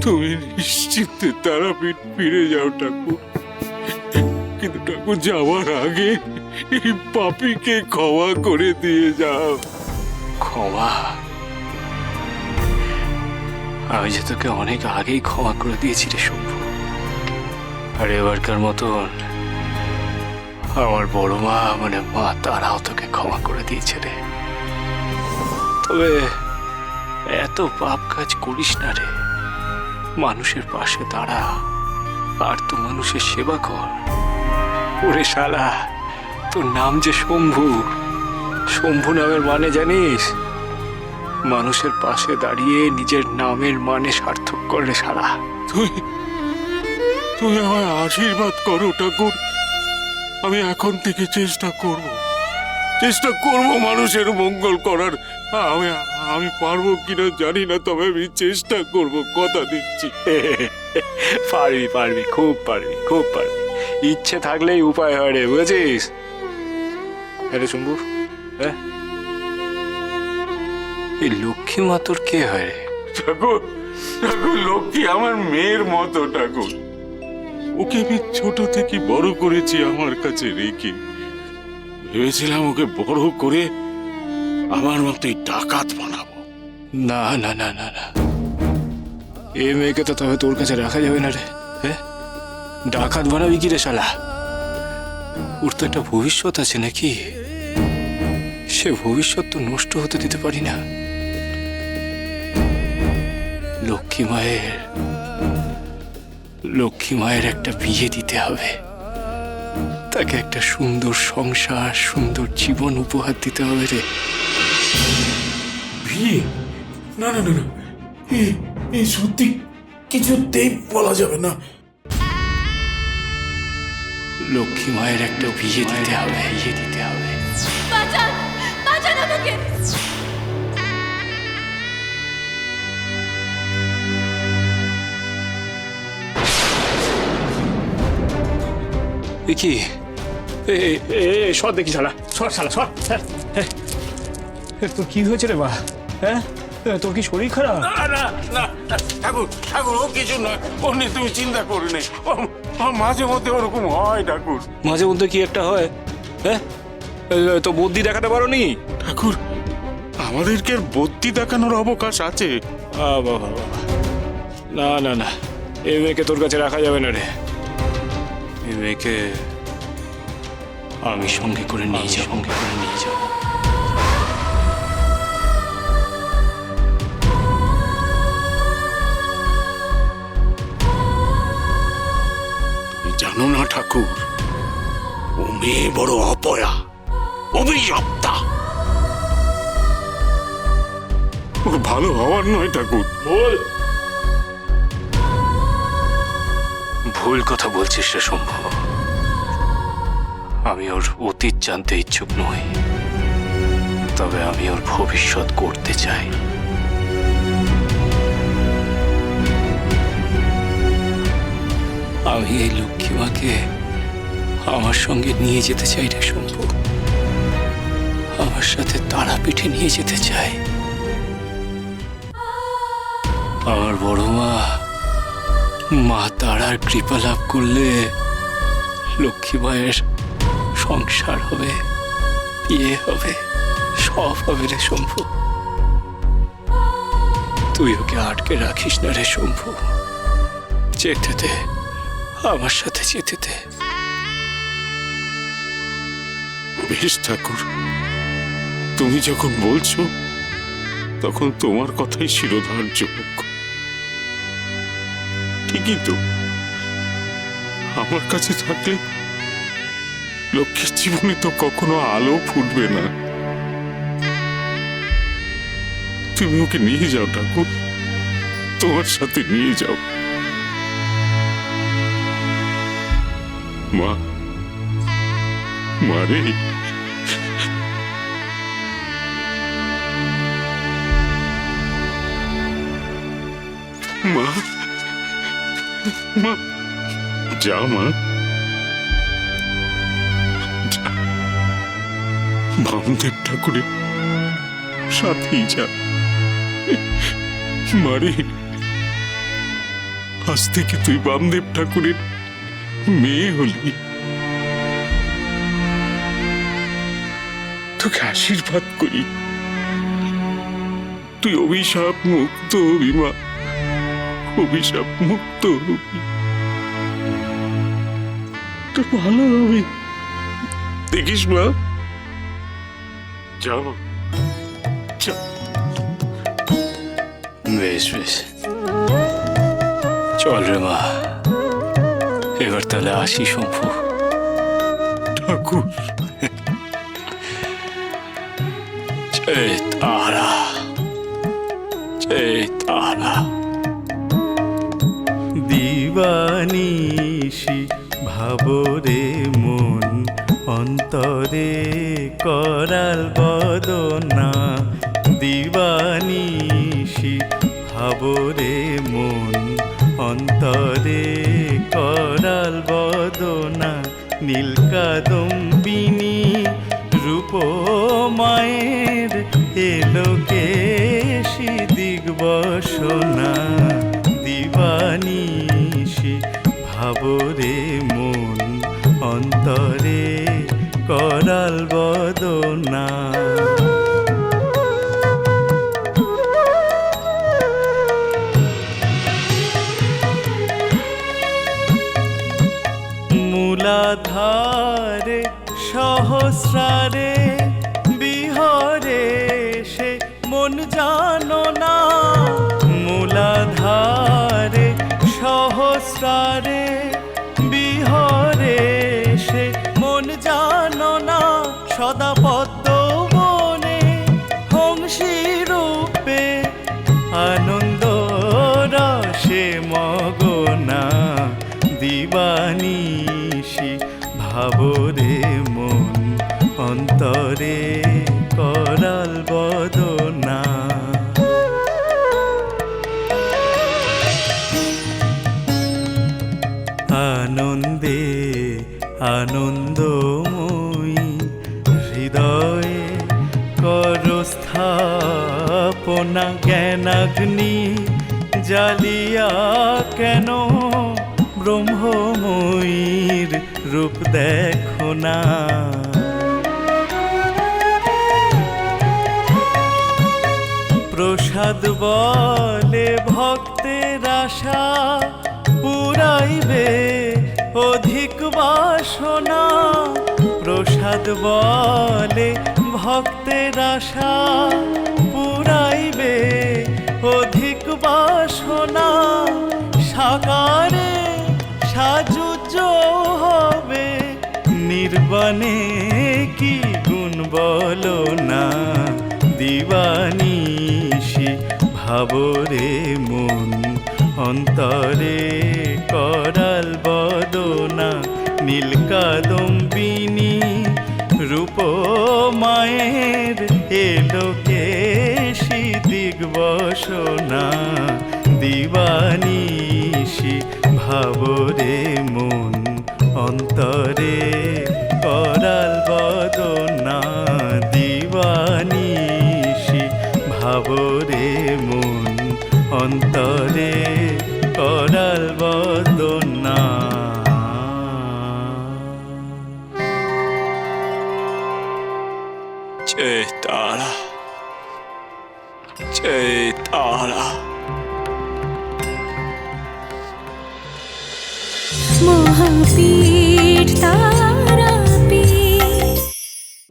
তুমি নিশ্চিন্তে তারাপীঠ ফিরে যাও ঠাকুর, কিন্তু ঠাকুর যাওয়ার আগে এই পাপীকে ক্ষমা করে দিয়ে যাও। ক্ষমা? আমি যে তোকে অনেক আগেই ক্ষমা করে দিয়েছি রে শম্ভু। আর এবারকার মতন আমার বড় মা মানে মা তারাও তোকে ক্ষমা করে দিয়েছে রে। তবে এত পাপ কাজ করিস না রে, মানুষের পাশে দাঁড়া আর তো মানুষের সেবা কর। ওরে শালা, তোর নাম যে শম্ভু, শম্ভু নামের মানে জানিস? মানুষের পাশে দাঁড়িয়ে নিজের নামের মানে সার্থক করলে শালা। তুমি আমায় আশীর্বাদ করো ঠাকুর, আমি এখন থেকে চেষ্টা করব মানুষের মঙ্গল করার। আমি পারবো কিনা জানি না, তবে আমি চেষ্টা করব, কথা দিচ্ছি। পারবি পারবি, খুব পারবি, খুব পারবি। ইচ্ছে থাকলেই উপায় হয় রে, বুঝেছিস? আরে শম্ভু, হ্যাঁ, এই লক্ষ্মী মা তোর কে হয় রে? ঠাকুর, লক্ষ্মী আমার মেয়ের মতো ঠাকুর। ওকে আমি ছোট থেকে বড় করেছি আমার কাছে রেখে। ভেবেছিলাম ওকে বড় করে আমার মতোই ডাকাত বানাবো। না না না না না, এই মেয়েকে তো তবে তোর কাছে রাখা যাবে না রে। হ্যাঁ, ডাকাত বানাবি কি রে শালা? ওর তো একটা ভবিষ্যৎ আছে নাকি? সে ভবিষ্যৎ তো নষ্ট হতে দিতে পারি না। লক্ষ্মী মায়ের একটা বিয়ে দিতে হবে, তাকে একটা সুন্দর সংসার, সুন্দর জীবন উপহার দিতে হবে রে। বিয়ে? না না না না, এই সত্যি কিছুতেই বলা যাবে না। লক্ষ্মী মায়ের একটা বিয়ে দিতে হবে, বিয়ে দিতে হবে। বাঁচান, বাঁচান আমাকে। কি সর দেখি শালা, সর শালা, সর। তোর কি হয়েছে রে বা? হ্যাঁ, তোর কি শরীর খারাপ? না না ঠাকুর, ও কিছু নয়, ও নিয়ে তুমি চিন্তা করো না। মাঝে মধ্যে ওরকম হয় ঠাকুর। মাঝে মধ্যে কি একটা হয়? হ্যাঁ, তো বুদ্ধি দেখাতে পারো নি? ঠাকুর, আমাদেরকে আর বদ্যি দেখানোর অবকাশ আছে? বাবা, না না না, এই মেয়েকে তোর কাছে রাখা যাবে না রে। এই মেয়েকে আমি সঙ্গে করে নিয়ে যাব। জানো না ঠাকুর, ও মেয়ে বড় অপয়া, অভিশপ্তা। ওর ভালো হওয়ার নয় ঠাকুর। ভুল কথা বলছিস রে শম্ভু। আমি ওর অতীত জানতে ইচ্ছুক নই, তবে আমি ওর ভবিষ্যৎ করতে চাই। আমি এই লক্ষ্মী মাকে আমার সঙ্গে নিয়ে যেতে চাই রে শম্ভু। আমার সাথে তারাপীঠে নিয়ে যেতে চাই। আমার বড় মা তারার কৃপা লাভ করলে লক্ষ্মী মায়ের সংসার হবে, বিয়ে হবে, সব হবে রে শম্ভু। তুই ওকে আটকে রাখিস না রে শম্ভু। যেতে দে, আমার সাথে যেতে দে। বেশ ঠাকুর, তুমি যখন বলছো তখন তোমার কথাই শিরোধার্য হোক। ঠিকই তো, আমার কাছে থাকলে লক্ষ্মীর জীবনে তো কখনো আলো ফুটবে না। তুমি ওকে নিয়ে যাও ঠাকুর, তোমার সাথে নিয়ে যাও। মারে, মা, যা মা, বামদেব ঠাকুরের সাথেই যা। মারে, আজ থেকে তুই বামদেব ঠাকুরের মেয়ে হলি। তোকে আশীর্বাদ করি, তুই অভিশাপ মুক্ত হবি মা, অভিশাপ মুক্ত হবি, তো ভালো হবি। দেখিস মা, যাও যা। বেশ বেশ, চল রে মা, এবার তাহলে আসি শম্ভু। ঠাকুর, জয় তারা, জয় তারা। দিবানিশি ভাবরে মন অন্তরে করাল বদনা। দিবানিশি ভাবরে মন অন্তরে করাল বদনা। নীলকাদম্বিনী রূপ মায়ের এলোকেশি দিগ্বসনা। দিবানিশি ভাবরে মন অন্তরে করাল বদনা। মূলাধারে সহস্রারে বিহরে সে মন জানো না। মূলাধারে সহস্রারে বিহরে সে মন জানো না। সদা পদ্ম বনে হংসী রূপে আনন্দ রসে মগনা। দিবানিশি ভাবরে মন অন্তরে করাল বদনা। আনন্দে আনন্দময়ী হৃদয়ে করস্থাপনা। জ্ঞানাগ্নি জ্বালিয়া কেন ব্রহ্মময়ীর রূপ দেখো না। প্রসাদ বলে ভক্তের আশা পুরাইবে অধিক বাসনা। প্রসাদ বলে ভক্তের আশা পুরাইবে অধিক বাসনা। সাকারে সাজুজ্য হবে নির্বাণে কি গুণ বলো না। দিবানিশি ভাবরে মন অন্তরে করাল বদনা। নীলকাদম্বিনী রূপ মায়ের এলোকেশি দিগ্বসনা। দিবানিশি ভাবরে মন অন্তরে করাল বদনা। দিবানিশি ভাবরে মন অন্তরে করাল বদনা। জয় তারা, জয় তারা। মহাপীর